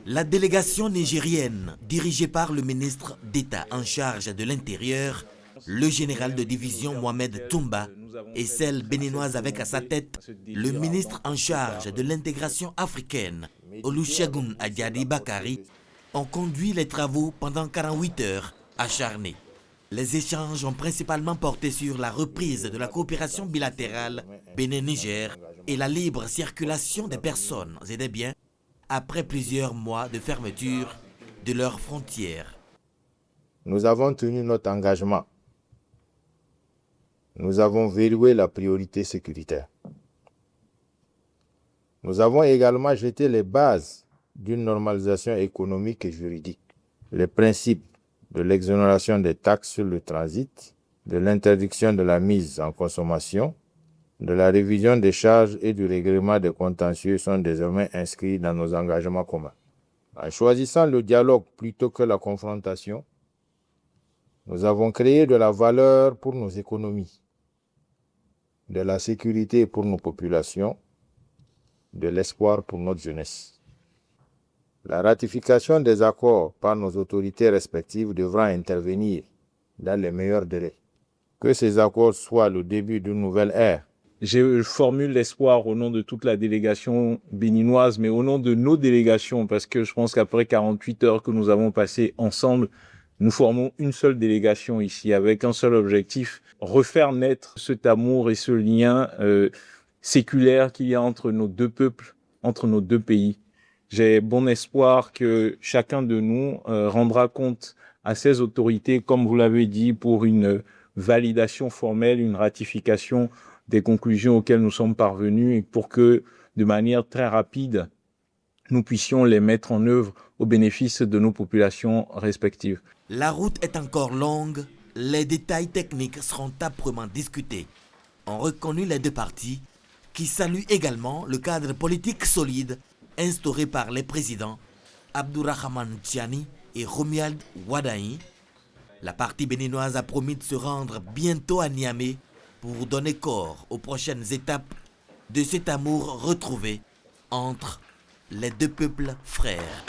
La délégation nigérienne, dirigée par le ministre d'État en charge de l'Intérieur, le général de division Mohamed Toumba, et celle béninoise avec à sa tête le ministre en charge de l'intégration africaine, Olusegun Adjadi Bakari, ont conduit les travaux pendant 48 heures acharnés. Les échanges ont principalement porté sur la reprise de la coopération bilatérale Bénin-Niger et la libre circulation des personnes et des biens après plusieurs mois de fermeture de leurs frontières. Nous avons tenu notre engagement. Nous avons verrouillé la priorité sécuritaire. Nous avons également jeté les bases d'une normalisation économique et juridique. Les principes de l'exonération des taxes sur le transit, de l'interdiction de la mise en consommation, de la révision des charges et du règlement des contentieux sont désormais inscrits dans nos engagements communs. En choisissant le dialogue plutôt que la confrontation, nous avons créé de la valeur pour nos économies, de la sécurité pour nos populations, de l'espoir pour notre jeunesse. La ratification des accords par nos autorités respectives devra intervenir dans les meilleurs délais. Que ces accords soient le début d'une nouvelle ère. Je formule l'espoir au nom de toute la délégation béninoise, mais au nom de nos délégations, parce que je pense qu'après 48 heures que nous avons passées ensemble, nous formons une seule délégation ici, avec un seul objectif, refaire naître cet amour et ce lien séculaire qu'il y a entre nos deux peuples, entre nos deux pays. J'ai bon espoir que chacun de nous rendra compte à ces autorités, comme vous l'avez dit, pour une validation formelle, une ratification des conclusions auxquelles nous sommes parvenus et pour que, de manière très rapide, nous puissions les mettre en œuvre au bénéfice de nos populations respectives. La route est encore longue, les détails techniques seront âprement discutés. On reconnaît les deux parties qui saluent également le cadre politique solide instauré par les présidents Abdourahmane Tiani et Romuald Wadaï. La partie béninoise a promis de se rendre bientôt à Niamey pour donner corps aux prochaines étapes de cet amour retrouvé entre les deux peuples frères.